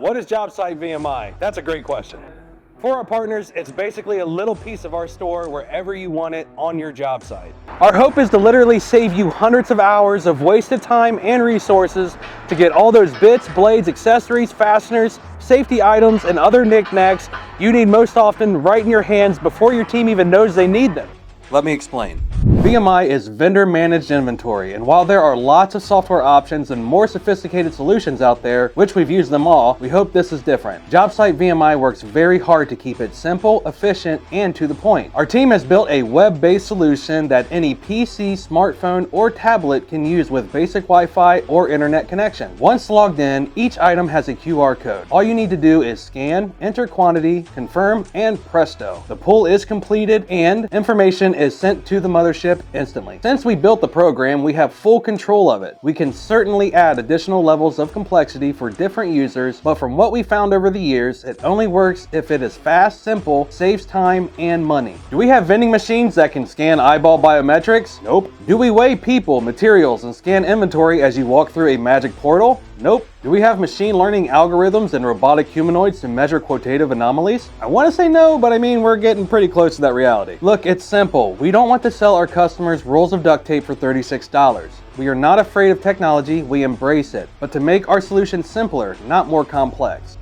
What is JobsiteVMI? That's a great question. For our partners, it's basically a little piece of our store wherever you want it on your job site. Our hope is to literally save you hundreds of hours of wasted time and resources to get all those bits, blades, accessories, fasteners, safety items, and other knickknacks you need most often right in your hands before your team even knows they need them. Let me explain. VMI is vendor managed inventory, and while there are lots of software options and more sophisticated solutions out there, which we've used them all, we hope this is different. JobsiteVMI works very hard to keep it simple, efficient, and to the point. Our team has built a web-based solution that any PC, smartphone, or tablet can use with basic Wi-Fi or internet connection. Once logged in, each item has a QR code. All you need to do is scan, enter quantity, confirm, and presto. The pull is completed and information is sent to the mothership instantly. Since we built the program, we have full control of it. We can certainly add additional levels of complexity for different users, but from what we found over the years, it only works if it is fast, simple, saves time and money. Do we have vending machines that can scan eyeball biometrics? Nope. Do we weigh people, materials, and scan inventory as you walk through a magic portal? Nope. Do we have machine learning algorithms and robotic humanoids to measure quotative anomalies? I want to say no, but I mean we're getting pretty close to that reality. Look, it's simple. We don't want to sell our customers rolls of duct tape for $36. We are not afraid of technology, we embrace it, but to make our solution simpler, not more complex.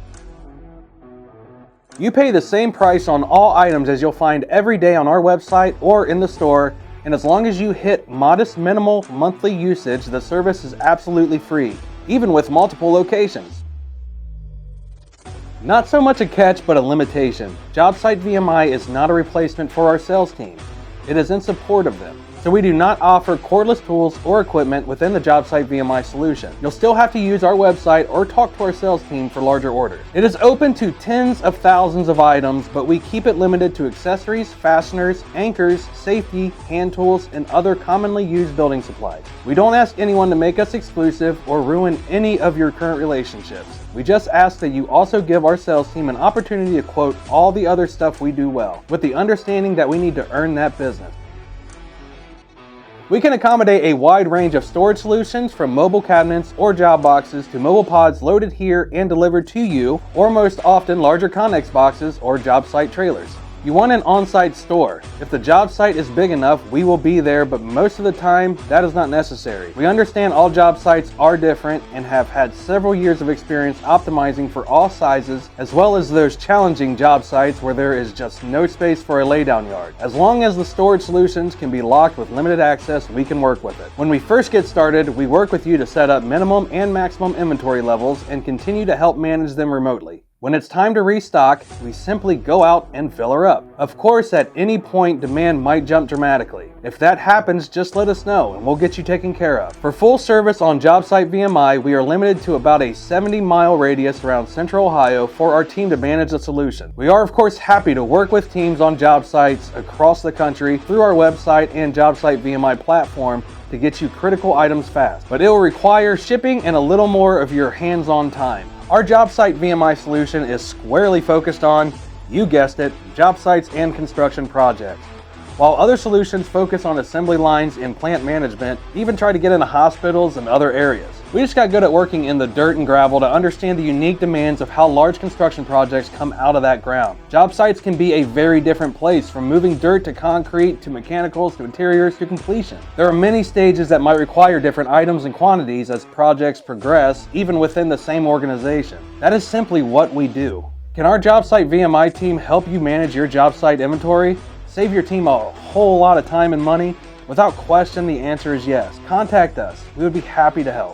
You pay the same price on all items as you'll find every day on our website or in the store, and as long as you hit modest minimal monthly usage, the service is absolutely free, even with multiple locations. Not so much a catch, but a limitation. JobsiteVMI is not a replacement for our sales team. It is in support of them. So we do not offer cordless tools or equipment within the JobsiteVMI solution. You'll still have to use our website or talk to our sales team for larger orders. It is open to tens of thousands of items, but we keep it limited to accessories, fasteners, anchors, safety, hand tools, and other commonly used building supplies. We don't ask anyone to make us exclusive or ruin any of your current relationships. We just ask that you also give our sales team an opportunity to quote all the other stuff we do well, with the understanding that we need to earn that business. We can accommodate a wide range of storage solutions, from mobile cabinets or job boxes to mobile pods loaded here and delivered to you, or most often larger Connex boxes or job site trailers. You want an on-site store. If the job site is big enough, we will be there, but most of the time, that is not necessary. We understand all job sites are different and have had several years of experience optimizing for all sizes, as well as those challenging job sites where there is just no space for a laydown yard. As long as the storage solutions can be locked with limited access, we can work with it. When we first get started, we work with you to set up minimum and maximum inventory levels and continue to help manage them remotely. When it's time to restock, we simply go out and fill her up. Of course, at any point, demand might jump dramatically. If that happens, just let us know and we'll get you taken care of. For full service on JobsiteVMI, we are limited to about a 70-mile radius around Central Ohio for our team to manage the solution. We are, of course, happy to work with teams on job sites across the country through our website and JobsiteVMI platform to get you critical items fast, but it will require shipping and a little more of your hands-on time. Our JobsiteVMI solution is squarely focused on, you guessed it, job sites and construction projects. While other solutions focus on assembly lines and plant management, even try to get into hospitals and other areas. We just got good at working in the dirt and gravel to understand the unique demands of how large construction projects come out of that ground. Job sites can be a very different place, from moving dirt to concrete to mechanicals to interiors to completion. There are many stages that might require different items and quantities as projects progress, even within the same organization. That is simply what we do. Can our JobsiteVMI team help you manage your job site inventory? Save your team a whole lot of time and money? Without question, the answer is yes. Contact us. We would be happy to help.